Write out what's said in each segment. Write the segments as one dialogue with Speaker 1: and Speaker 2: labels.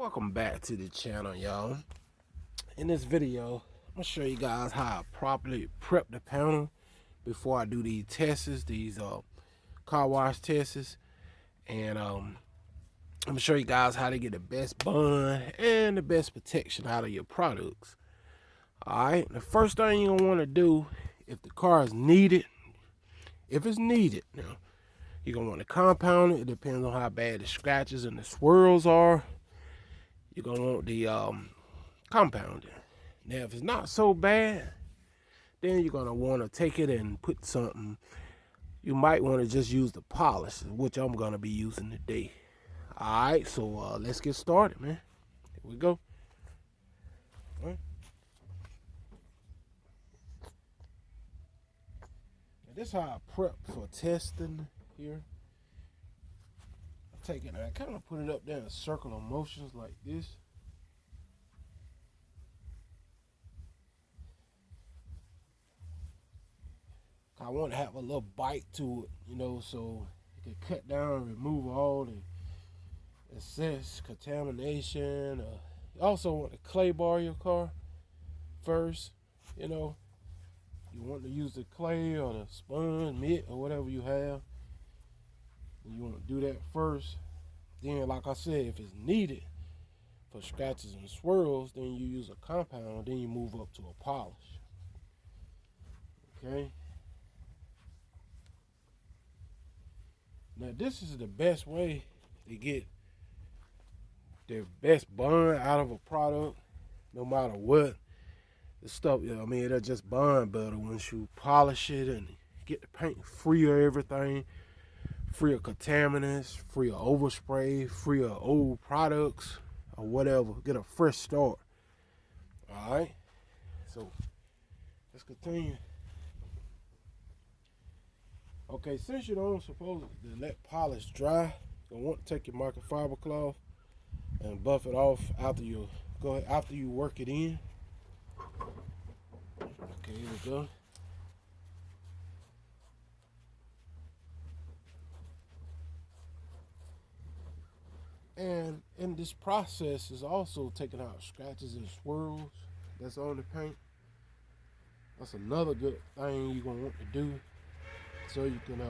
Speaker 1: Welcome back to the channel, y'all. In this video, I'm gonna show you guys how I properly prep the panel before I do these tests, these car wash tests, and I'm gonna show you guys how to get the best bond and the best protection out of your products. All right, the first thing you're gonna want to do, if the car is needed, if it's needed, now you're gonna want to compound it. It depends on how bad the scratches and the swirls are. You're gonna want the compounding. Now, if it's not so bad, then you're gonna want to take it and put something. You might want to just use the polish, which I'm gonna be using today. All right, so let's get started, man. Here we go. All right. Now, this is how I prep for testing here. I take it and I kind of put it up there in circular motions like this. I want to have a little bite to it, you know, so it can cut down and remove all the excess contamination. You also want to clay bar your car first, you know. You want to use the clay or the sponge, mitt, or whatever you have. You want to do that first. Then, like I said, if it's needed for scratches and swirls, then you use a compound, then you move up to a polish. Okay. Now, this is the best way to get the best bond out of a product, no matter what. The stuff, you know, I mean, it'll just bond better once you polish it and get the paint free of everything, free of contaminants, free of overspray, free of old products or whatever. Get a fresh start. All right. So let's continue. Okay, since you don't supposed to let polish dry, you're gonna want to take your microfiber cloth and buff it off after you work it in. Okay, here we go. And in this process is also taking out scratches and swirls that's on the paint. That's another good thing you're gonna want to do. So you can,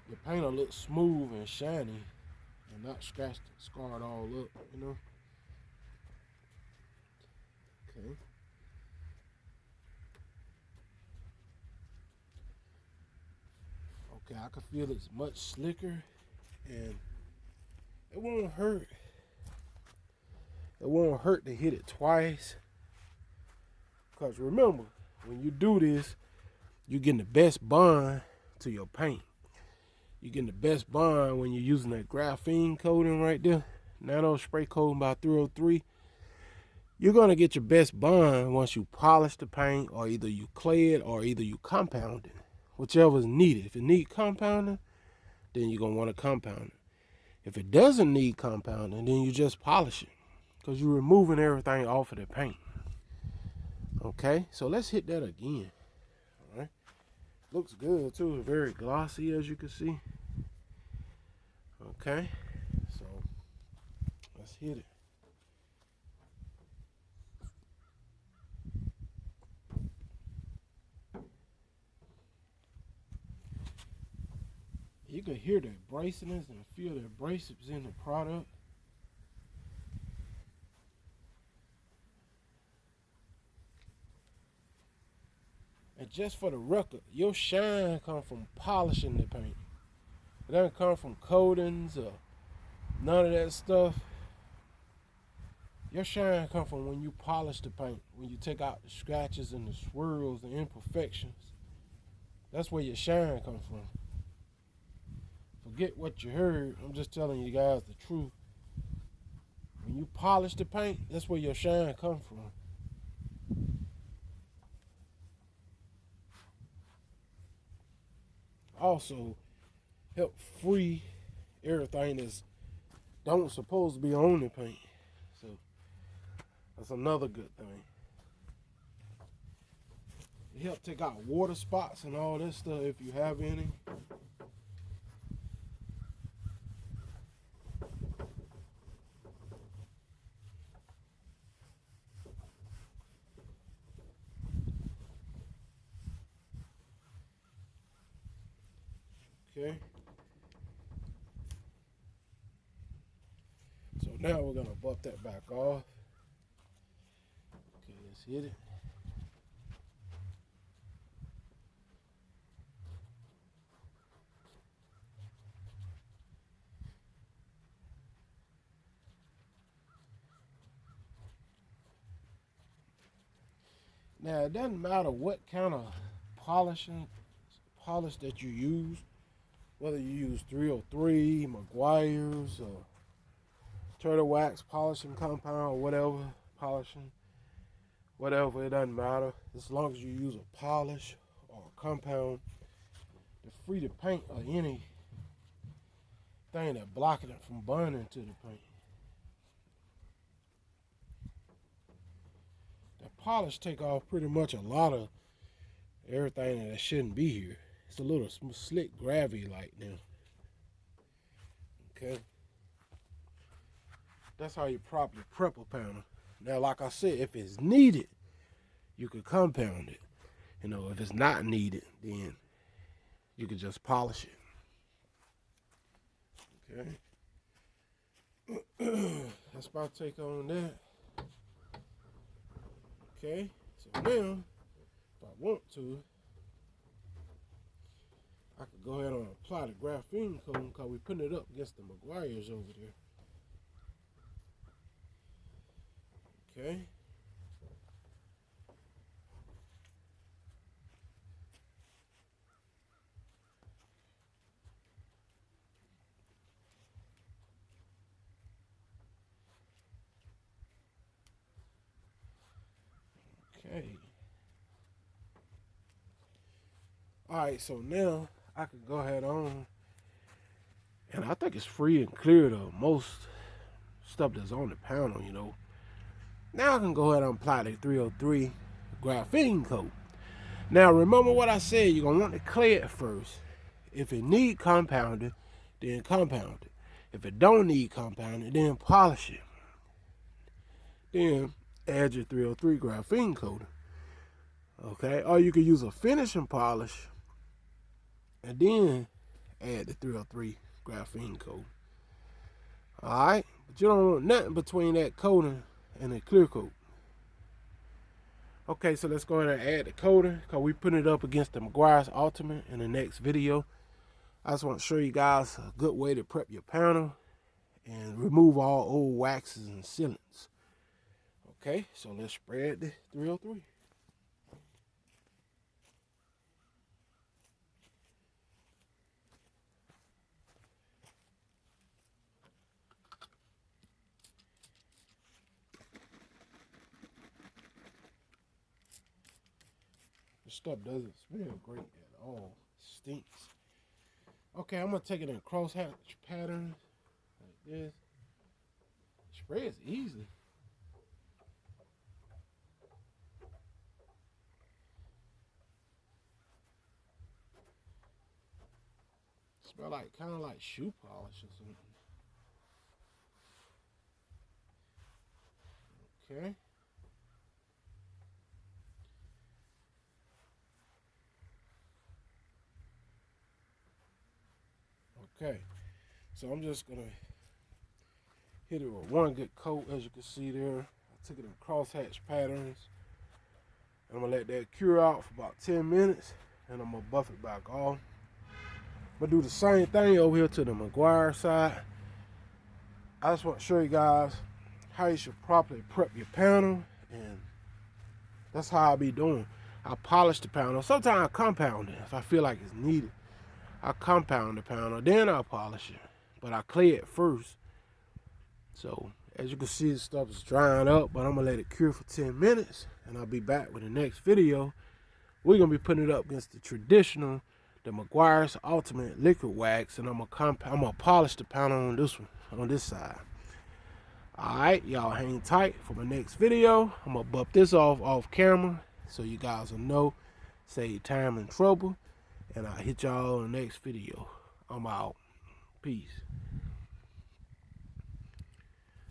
Speaker 1: your paint will look smooth and shiny and not scratched and scarred all up, you know? Okay. Okay, I can feel it's much slicker and it won't hurt. It won't hurt to hit it twice. Because remember, when you do this, you're getting the best bond to your paint. You're getting the best bond when you're using that graphene coating right there, nano spray coating by 303. You're gonna get your best bond once you polish the paint, or either you clay it, or either you compound it, whichever is needed. If it needs compounding, then you're gonna want to compound it. If it doesn't need compounding, then you just polish it, because you're removing everything off of the paint. Okay, so let's hit that again. All right. Looks good too, very glossy as you can see. Okay, so let's hit it. You can hear the abrasiveness and feel the abrasives in the product. And just for the record, your shine comes from polishing the paint. It doesn't come from coatings or none of that stuff. Your shine comes from when you polish the paint, when you take out the scratches and the swirls and imperfections. That's where your shine comes from. Forget what you heard. I'm just telling you guys the truth. When you polish the paint, that's where your shine comes from. Also help free everything that's don't supposed to be on the paint. So that's another good thing. It help take out water spots and all that stuff if you have any. Okay. So now we're gonna buff that back off. Okay, let's hit it. Now it doesn't matter what kind of polish that you use, whether you use 303, Meguiar's, or turtle wax polishing compound, or whatever polishing, whatever, it doesn't matter. As long as you use a polish or a compound to free the paint or anything that blocking it from burning to the paint. The polish take off pretty much a lot of everything that shouldn't be here. It's a little slick gravity like now. Okay. That's how you properly prep a panel. Now, like I said, if it's needed, you could compound it. You know, if it's not needed, then you could just polish it. Okay. That's my take on that. Okay. So now, if I want to, I could go ahead and apply the graphene coating because we're putting it up against the Meguiar's over there. Okay. Okay. Alright, so now I could go ahead on, and I think it's free and clear to most stuff that's on the panel, you know. Now I can go ahead and apply the 303 graphene coat. Now remember what I said, you're gonna want to clear it first. If it need compounded, then compound it. If it don't need compounded, then polish it. Then add your 303 graphene coating. Okay, or you can use a finishing polish and then add the 303 graphene coat. Alright, but you don't want nothing between that coating and the clear coat. Okay, so let's go ahead and add the coating because we put it up against the Meguiar's Ultimate in the next video. I just want to show you guys a good way to prep your panel and remove all old waxes and sealants. Okay, so let's spread the 303. This stuff doesn't smell great at all. It stinks. Okay, I'm gonna take it in crosshatch pattern like this. Spreads easy. Smell like kind of like shoe polish or something. Okay. Okay, so I'm just gonna hit it with one good coat, as you can see there. I took it in crosshatch patterns. I'm gonna let that cure out for about 10 minutes, and I'm gonna buff it back off. I'm gonna do the same thing over here to the Meguiar side. I just want to show you guys how you should properly prep your panel, and that's how I be doing. I polish the panel. Sometimes I compound it if I feel like it's needed. I compound the panel, then I polish it, but I clear it first. So as you can see, the stuff is drying up, but I'm gonna let it cure for 10 minutes, and I'll be back with the next video. We're gonna be putting it up against the traditional, the Meguiar's Ultimate liquid wax, and I'm gonna polish the panel on this one, on this side. All right, y'all hang tight for my next video. I'm gonna buff this off camera so you guys will know, save time and trouble. And I'll hit y'all in the next video. I'm out. Peace.